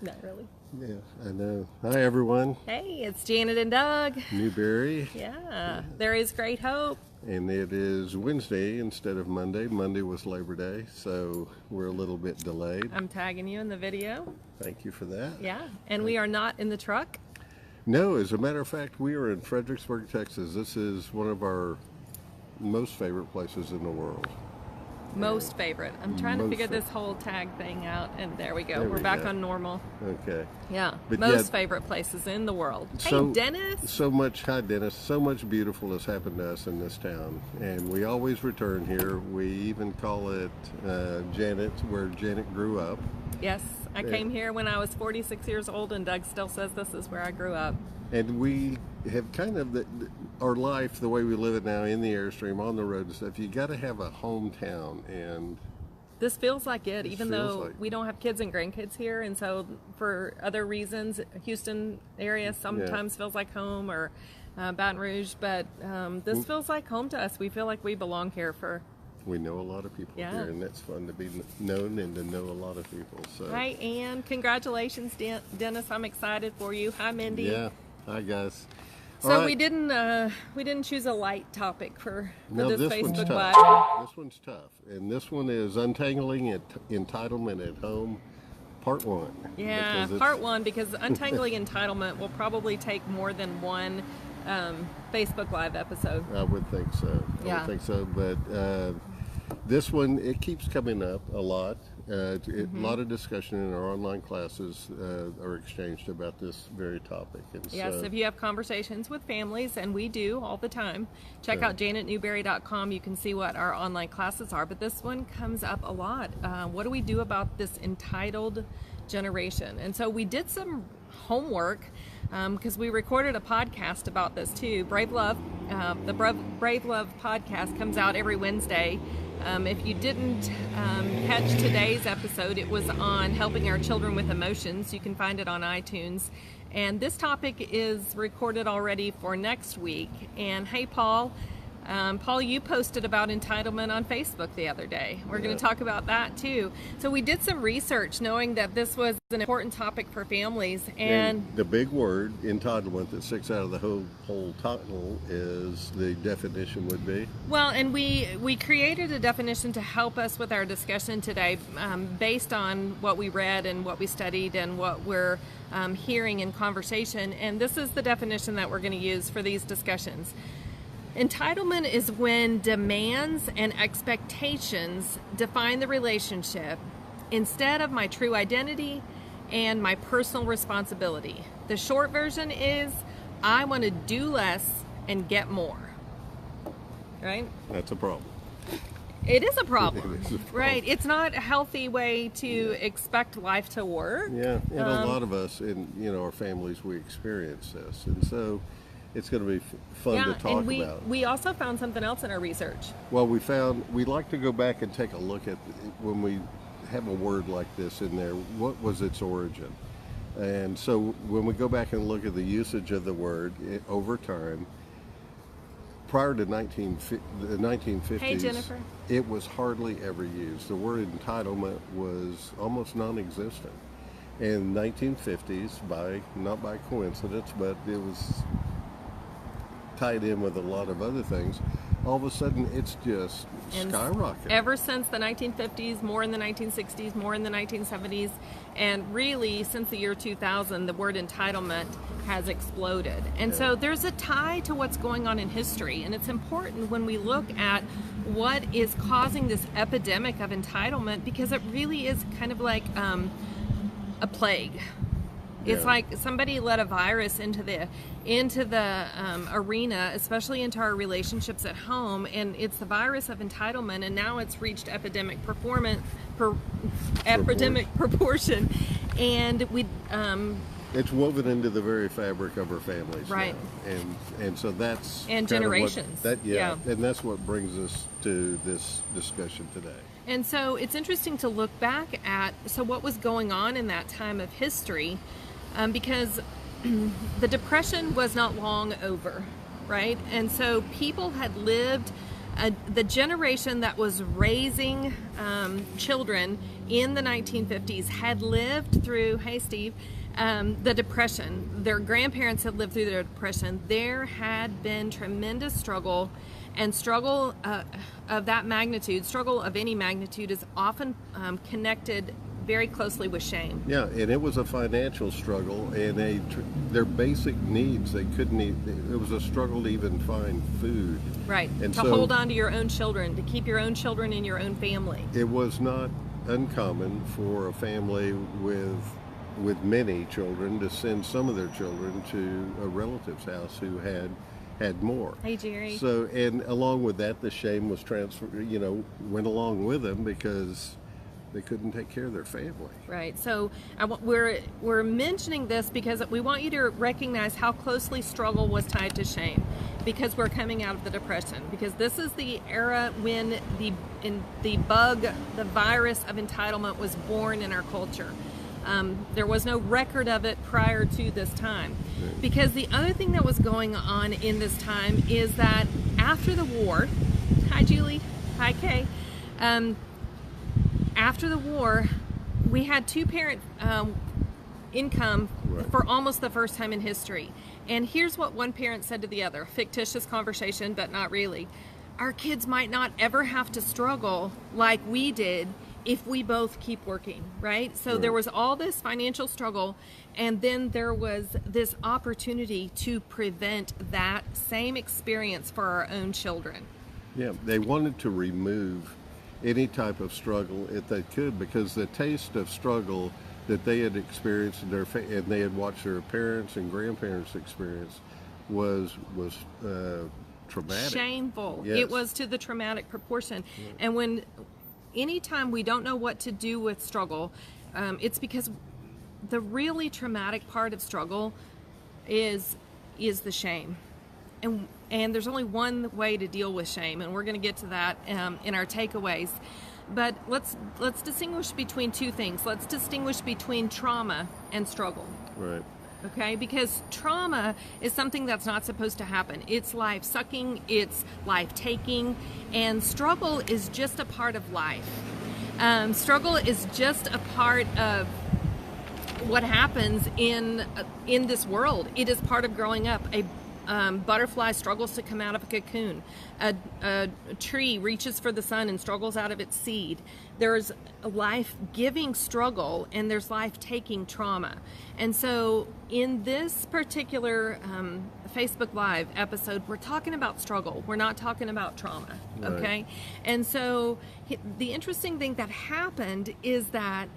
Not really. Yeah, I know. Hi, everyone. Hey, it's Janet and Doug. Newberry. Yeah, there is great hope. And it is Wednesday instead of Monday. Monday was Labor Day, so we're a little bit delayed. I'm tagging you in the video. Thank you for that. Yeah, and we are not in the truck. No, as a matter of fact, we are in Fredericksburg, Texas. This is one of our most favorite places in the world. Most favorite. I'm trying to figure this whole tag thing out, and there we go. There We're we back go. on normal. Okay. Yeah, But most favorite places in the world. So, hey, Dennis. Hi, Dennis. So much beautiful has happened to us in this town, and we always return here. We even call it Janet, where Janet grew up. Yes, I came here when I was 46 years old, and Doug still says this is where I grew up. And we have kind of our life, the way we live it now, in the Airstream, on the road and stuff. You got to have a hometown, and this feels like it, even though like... we don't have kids and grandkids here, and so for other reasons, Houston area sometimes feels like home, or Baton Rouge, but this feels like home to us. We feel like we belong here. We know a lot of people here, and that's fun to be known and to know a lot of people. So. Hi, Ann. Congratulations, Dennis. I'm excited for you. Hi, Mindy. Yeah. Hi, guys. So right. we didn't choose a light topic for this Facebook Live. This one's tough, and this one is Untangling Entitlement at Home, Part 1. Yeah, Part 1, because Untangling Entitlement will probably take more than one Facebook Live episode. I would think so. I would think so, but this one, it keeps coming up a lot. A lot of discussion in our online classes are exchanged about this very topic. And yes, if you have conversations with families, and we do all the time, check out janetnewberry.com. You can see what our online classes are, but this one comes up a lot. What do we do about this entitled generation? And so we did some homework because we recorded a podcast about this too. Brave Love, the Brave Love podcast comes out every Wednesday. If you didn't catch today's episode, it was on helping our children with emotions. You can find it on iTunes. And this topic is recorded already for next week. And hey, Paul, you posted about entitlement on Facebook the other day. We're going to talk about that too. So we did some research knowing that this was an important topic for families. And the big word, entitlement, that sticks out of the whole title is the definition would be? Well, and we created a definition to help us with our discussion today based on what we read and what we studied and what we're hearing in conversation. And this is the definition that we're going to use for these discussions. Entitlement is when demands and expectations define the relationship instead of my true identity and my personal responsibility. The short version is I want to do less and get more. Right? That's a problem. It is a problem. It is a problem. Right? It's not a healthy way to expect life to work. Yeah, and a lot of us in our families, we experience this, and so it's going to be fun to talk about. We also found something else in our research. Well, we like to go back and take a look at when we have a word like this in there, what was its origin? And so when we go back and look at the usage of the word over time, prior to the 1950s, hey, Jennifer. It was hardly ever used. The word entitlement was almost non-existent. In the 1950s, not by coincidence, but it was tied in with a lot of other things, all of a sudden it's just skyrocketed. Ever since the 1950s, more in the 1960s, more in the 1970s, and really since the year 2000, the word entitlement has exploded. And so there's a tie to what's going on in history, and it's important when we look at what is causing this epidemic of entitlement, because it really is kind of like a plague. It's like somebody let a virus into the arena, especially into our relationships at home, and it's the virus of entitlement, and now it's reached epidemic proportion, and it's woven into the very fabric of our families, right now. And so that's generations. And that's what brings us to this discussion today. And so it's interesting to look back at what was going on in that time of history. Because the Depression was not long over, right? And so people had lived The generation that was raising children in the 1950s had lived through, hey Steve, the Depression. Their grandparents had lived through the Depression. There had been tremendous struggle, and struggle of that magnitude, struggle of any magnitude, is often connected very closely with shame. Yeah, and it was a financial struggle, and their basic needs, they couldn't eat. It was a struggle to even find food. Right, and to hold on to your own children, to keep your own children in your own family. It was not uncommon for a family with many children to send some of their children to a relative's house who had more. Hey Jerry. So, and along with that, the shame was went along with them because they couldn't take care of their family. Right. So we're mentioning this because we want you to recognize how closely struggle was tied to shame, because we're coming out of the Depression. Because this is the era when the virus of entitlement was born in our culture. There was no record of it prior to this time. Because the other thing that was going on in this time is that after the war, hi Julie, hi Kay, after the war, we had two-parent income for almost the first time in history. And here's what one parent said to the other, fictitious conversation, but not really. Our kids might not ever have to struggle like we did if we both keep working, right? So there was all this financial struggle, and then there was this opportunity to prevent that same experience for our own children. Yeah, they wanted to remove any type of struggle if they could, because the taste of struggle that they had experienced in and they had watched their parents and grandparents experience was traumatic. Shameful. Yes. It was to the traumatic proportion. Yeah. And anytime we don't know what to do with struggle, it's because the really traumatic part of struggle is the shame. And there's only one way to deal with shame, and we're going to get to that in our takeaways. But let's distinguish between two things. Let's distinguish between trauma and struggle. Right. Okay? Because trauma is something that's not supposed to happen. It's life-sucking, it's life-taking, and struggle is just a part of life. Struggle is just a part of what happens in this world. It is part of growing up. A butterfly struggles to come out of a cocoon. A tree reaches for the sun and struggles out of its seed. There's a life-giving struggle, and there's life-taking trauma. And so in this particular Facebook Live episode, we're talking about struggle. We're not talking about trauma, okay? Right. And so the interesting thing that happened is that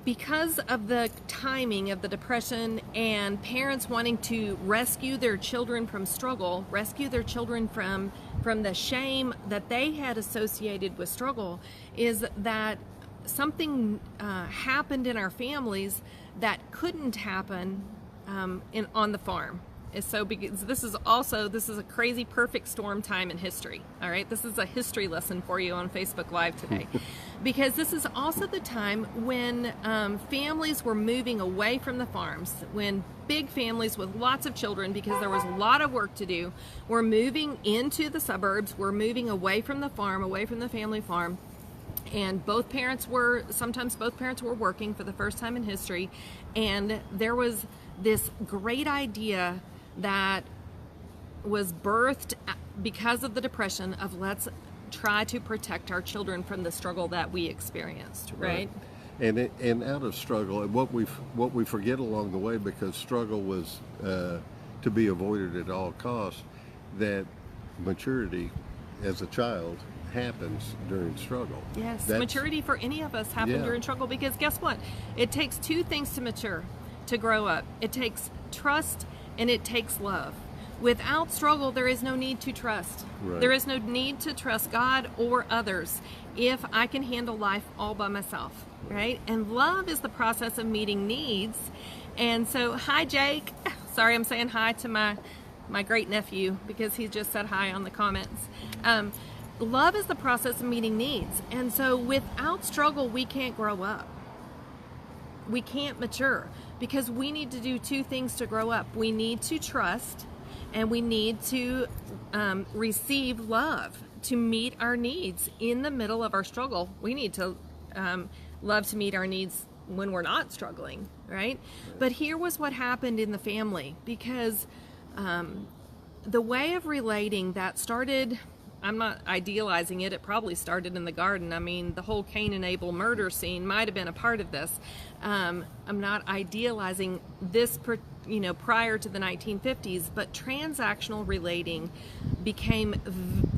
because of the timing of the Depression and parents wanting to rescue their children from struggle, rescue their children from the shame that they had associated with struggle, is that something happened in our families that couldn't happen on the farm. So because this is a crazy perfect storm time in history. All right, this is a history lesson for you on Facebook Live today, because this is also the time when families were moving away from the farms, when big families with lots of children, because there was a lot of work to do, were moving into the suburbs, were moving away from the farm, away from the family farm. And sometimes both parents were working for the first time in history, and there was this great idea that was birthed because of the Depression of let's try to protect our children from the struggle that we experienced, right? And out of struggle, and what we forget along the way, because struggle was to be avoided at all costs, that maturity as a child happens during struggle. Yes, maturity for any of us happens during struggle, because guess what? It takes two things to mature, to grow up. It takes trust and it takes love. Without struggle, there is no need to trust. Right. There is no need to trust God or others if I can handle life all by myself, right? And love is the process of meeting needs. And so, hi Jake. Sorry, I'm saying hi to my great nephew because he just said hi on the comments. Love is the process of meeting needs. And so without struggle, we can't grow up. We can't mature, because we need to do two things to grow up. We need to trust, and we need to receive love to meet our needs in the middle of our struggle. We need to love to meet our needs when we're not struggling, right? But here was what happened in the family, because the way of relating that started, I'm not idealizing it, it probably started in the garden. I mean, the whole Cain and Abel murder scene might have been a part of this. I'm not idealizing this, prior to the 1950s, but transactional relating became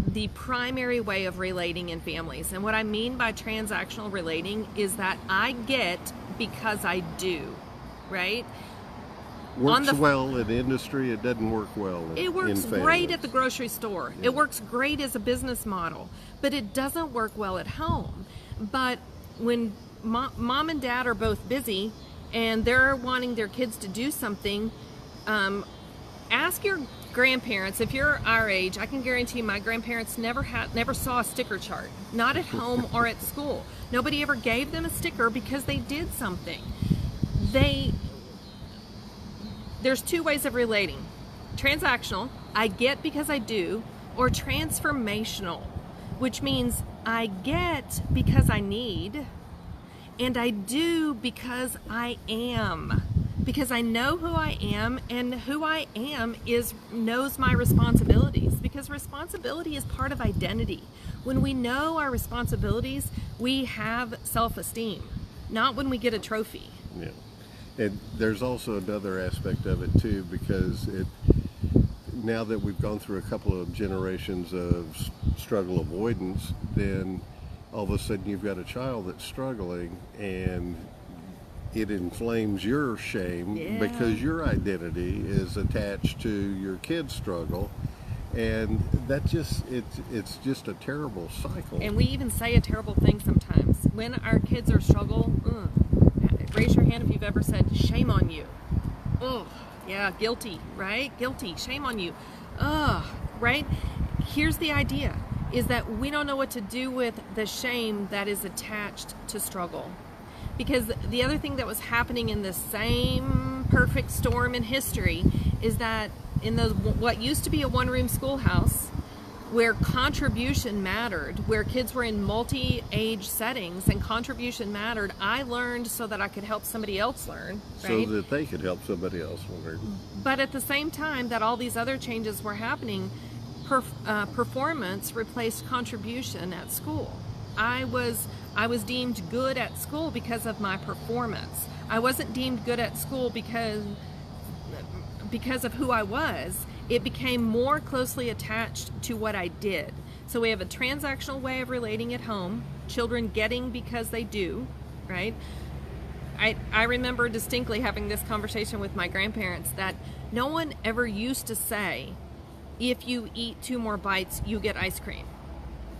the primary way of relating in families. And what I mean by transactional relating is that I get because I do, right? Works well in industry, it doesn't work well in It works families. great at the grocery store. Yeah. It works great as a business model, but it doesn't work well at home. But when mom and dad are both busy and they're wanting their kids to do something, ask your grandparents. If you're our age, I can guarantee my grandparents never saw a sticker chart, not at home or at school. Nobody ever gave them a sticker because they did something. There's two ways of relating. Transactional, I get because I do, or transformational, which means I get because I need, and I do because I am. Because I know who I am, and who I am knows my responsibilities, because responsibility is part of identity. When we know our responsibilities, we have self-esteem, not when we get a trophy. Yeah. And there's also another aspect of it too, because now that we've gone through a couple of generations of struggle avoidance, then all of a sudden you've got a child that's struggling, and it inflames your shame because your identity is attached to your kid's struggle, and that it's just a terrible cycle. And we even say a terrible thing sometimes when our kids are struggle. Raise your hand if you've ever said, shame on you. Oh, yeah, guilty, right? Guilty, shame on you. Right? Here's the idea, is that we don't know what to do with the shame that is attached to struggle. Because the other thing that was happening in the same perfect storm in history is that in what used to be a one-room schoolhouse, where contribution mattered, where kids were in multi-age settings and contribution mattered, I learned so that I could help somebody else learn, right? So that they could help somebody else learn. But at the same time that all these other changes were happening, performance replaced contribution at school. I was deemed good at school because of my performance. I wasn't deemed good at school because of who I was. It became more closely attached to what I did. So we have a transactional way of relating at home, children getting because they do, right? I remember distinctly having this conversation with my grandparents that no one ever used to say, if you eat 2 more bites, you get ice cream.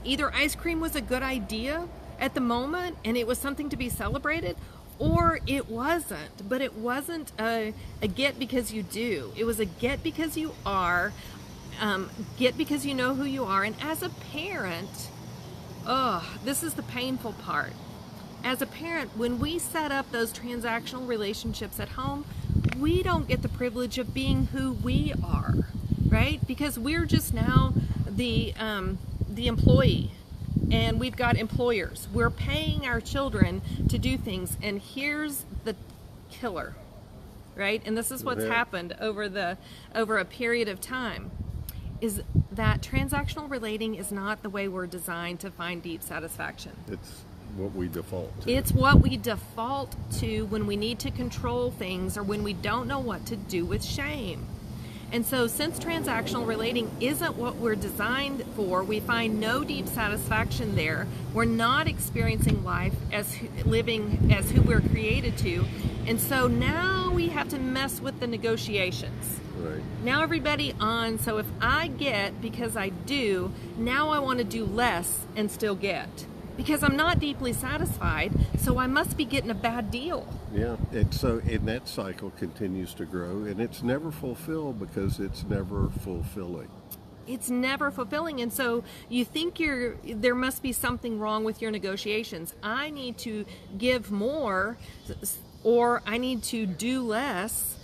Either ice cream was a good idea at the moment and it was something to be celebrated, or it wasn't. But it wasn't a get because you do. It was a get because you are, get because you know who you are. And as a parent, this is the painful part. As a parent, when we set up those transactional relationships at home, we don't get the privilege of being who we are, right? Because we're just now the employee. And we've got employers. We're paying our children to do things. And here's the killer, right? And this is what's happened over a period of time, is that transactional relating is not the way we're designed to find deep satisfaction. It's what we default to. It's what we default to when we need to control things or when we don't know what to do with shame. And so since transactional relating isn't what we're designed for, we find no deep satisfaction there. We're not experiencing life as living as who we're created to. And so now we have to mess with the negotiations. Right. Now everybody so if I get because I do, now I want to do less and still get. Because I'm not deeply satisfied, so I must be getting a bad deal. Yeah, and so that cycle continues to grow, and it's never fulfilled because it's never fulfilling. It's never fulfilling, and so you think there must be something wrong with your negotiations. I need to give more, or I need to do less,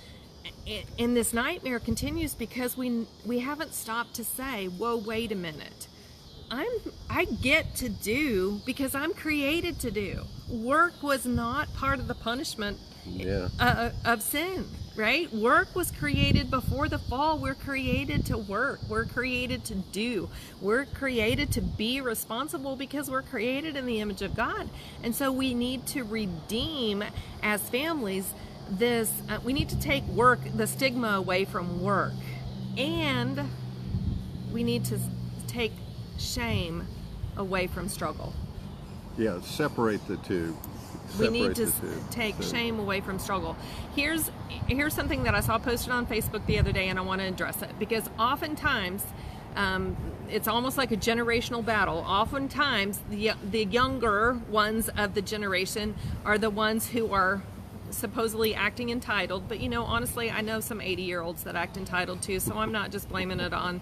And this nightmare continues because we haven't stopped to say, whoa, wait a minute. I get to do because I'm created to do. Work was not part of the punishment of sin, right? Work was created before the fall. We're created to work. We're created to do. We're created to be responsible because we're created in the image of God. And so we need to redeem as families this, we need to take work, the stigma away from work. And we need to take shame away from struggle. Yeah, separate the two. We need to take shame away from struggle. Here's something that I saw posted on Facebook the other day, and I want to address it because oftentimes it's almost like a generational battle. Oftentimes the younger ones of the generation are the ones who are supposedly acting entitled, but honestly, I know some 80-year-olds that act entitled too, so I'm not just blaming it on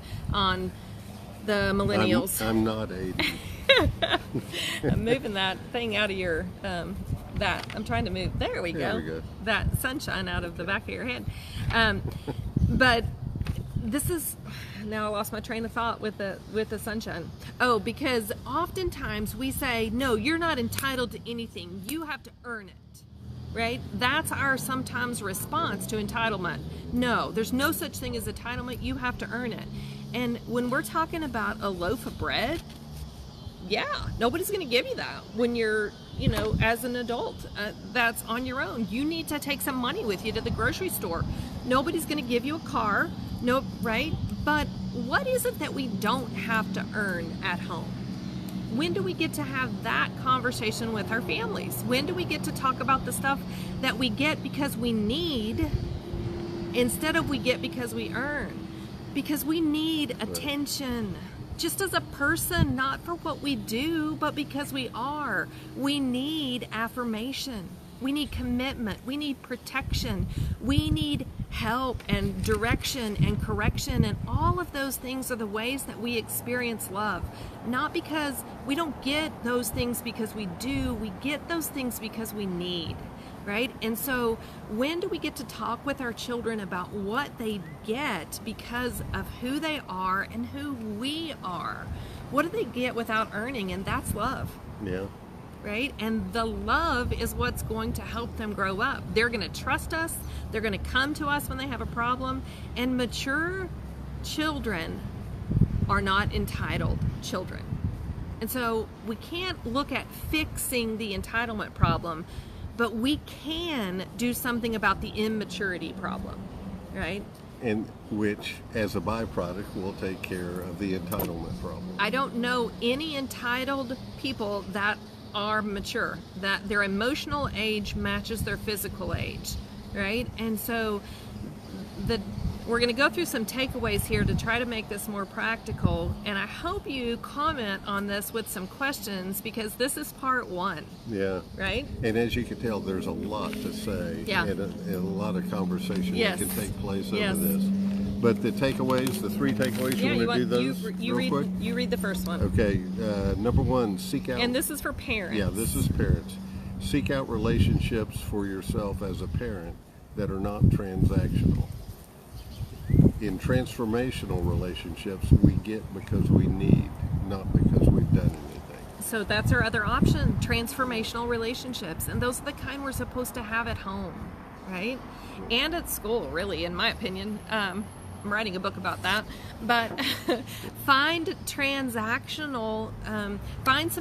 the millennials. I'm not 80. I'm moving that thing out of your I'm trying to move. There we go. That sunshine out of the back of your head. But this is, now I lost my train of thought with the sunshine. Oh, because oftentimes we say, no, you're not entitled to anything. You have to earn it. Right? That's our sometimes response to entitlement. No, there's no such thing as entitlement. You have to earn it. And when we're talking about a loaf of bread, yeah, nobody's going to give you that when you're, as an adult. That's on your own. You need to take some money with you to the grocery store. Nobody's going to give you a car. No, right? But what is it that we don't have to earn at home? When do we get to have that conversation with our families? When do we get to talk about the stuff that we get because we need instead of we get because we earn? Because we need attention. Just as a person, not for what we do, but because we are. We need affirmation. We need commitment. We need protection. We need help and direction and correction. And all of those things are the ways that we experience love. Not because we don't get those things because we do. We get those things because we need. Right? And so when do we get to talk with our children about what they get because of who they are and who we are? What do they get without earning? And that's love. Yeah. Right? And the love is what's going to help them grow up. They're going to trust us. They're going to come to us when they have a problem. And mature children are not entitled children. And so we can't look at fixing the entitlement problem, but we can do something about the immaturity problem, right? And which, as a byproduct, will take care of the entitlement problem. I don't know any entitled people that are mature, that their emotional age matches their physical age, right? And so we're going to go through some takeaways here to try to make this more practical, and I hope you comment on this with some questions because this is part one. Yeah. Right? And as you can tell, there's a lot to say and a lot of conversation that can take place over this. But the takeaways, the three takeaways, you want to do those real quick? You read the first one. Okay. Number one, seek out... And this is for parents. Yeah, this is parents. Seek out relationships for yourself as a parent that are not transactional. In transformational relationships, we get because we need, not because we've done anything. So that's our other option, transformational relationships. And those are the kind we're supposed to have at home, right? And at school, really, in my opinion. I'm writing a book about that. But find some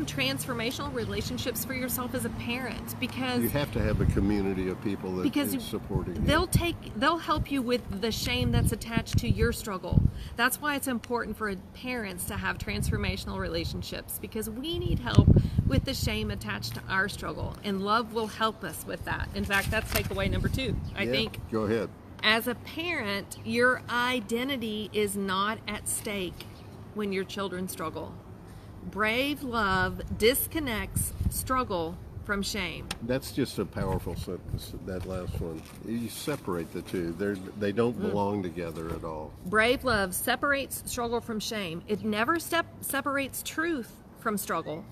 transformational relationships for yourself as a parent, because you have to have a community of people that is supporting you. They'll help you with the shame that's attached to your struggle. That's why it's important for parents to have transformational relationships, because we need help with the shame attached to our struggle, and love will help us with that. In fact, that's takeaway number 2, I think. Go ahead. As a parent, your identity is not at stake when your children struggle. Brave love disconnects struggle from shame. That's just a powerful sentence, that last one. You separate the two. They don't belong together at all. Brave love separates struggle from shame. It never separates truth from struggle.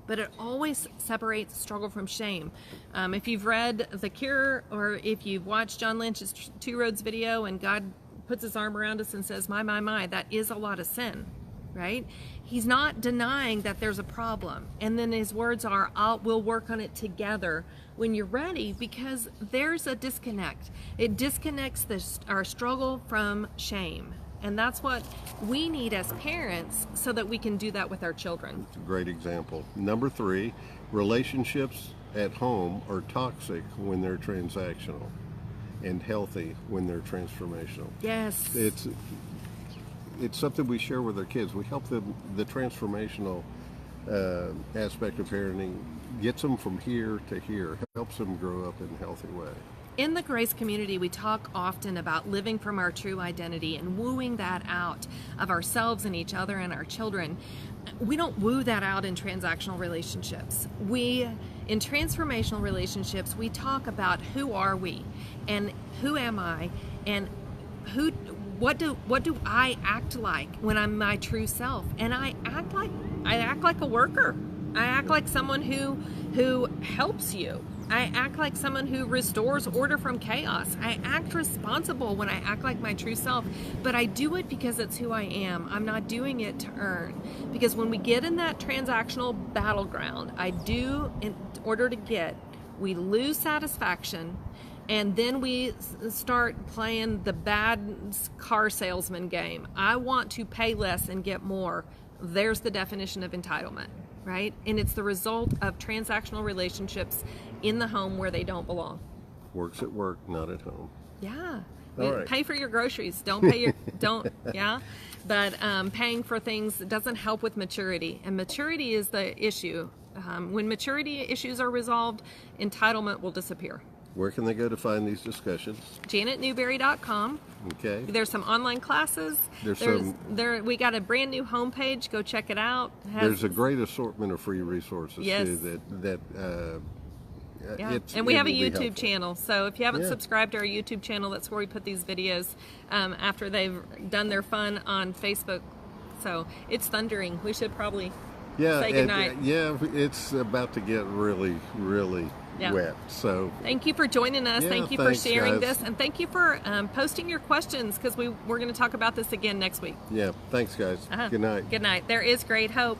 but it always separates struggle from shame. If you've read The Cure, or if you've watched John Lynch's Two Roads video, and God puts his arm around us and says, my, that is a lot of sin, right? He's not denying that there's a problem. And then his words are, we'll work on it together when you're ready, because there's a disconnect. It disconnects our struggle from shame. And that's what we need as parents, so that we can do that with our children. It's a great example. Number 3, relationships at home are toxic when they're transactional, and healthy when they're transformational. Yes. It's something we share with our kids. We help them. The transformational aspect of parenting gets them from here to here, helps them grow up in a healthy way. In the Grace community, we talk often about living from our true identity and wooing that out of ourselves and each other and our children. We don't woo that out in transactional relationships. In transformational relationships, we talk about who are we, and who am I, and what do I act like when I'm my true self? And I act like a worker. I act like someone who helps you. I act like someone who restores order from chaos. I act responsible when I act like my true self, but I do it because it's who I am. I'm not doing it to earn. Because when we get in that transactional battleground, in order to get, we lose satisfaction, and then we start playing the bad car salesman game. I want to pay less and get more. There's the definition of entitlement, right? And it's the result of transactional relationships in the home where they don't belong. Works at work, not at home. Yeah. All right. Pay for your groceries. Don't pay your, yeah. But paying for things doesn't help with maturity. And maturity is the issue. When maturity issues are resolved, entitlement will disappear. Where can they go to find these discussions? JanetNewberry.com. Okay. There's some online classes. We got a brand new homepage. Go check it out. There's a great assortment of free resources too. And we have a YouTube channel. So if you haven't subscribed to our YouTube channel, that's where we put these videos after they've done their fun on Facebook. So it's thundering. We should probably say goodnight. It's about to get really, really wet. So thank you for joining us. Thank you for sharing guys. this, and thank you for posting your questions, because we're going to talk about this again next week. Yeah, thanks guys. Good night. Good night. There is great hope.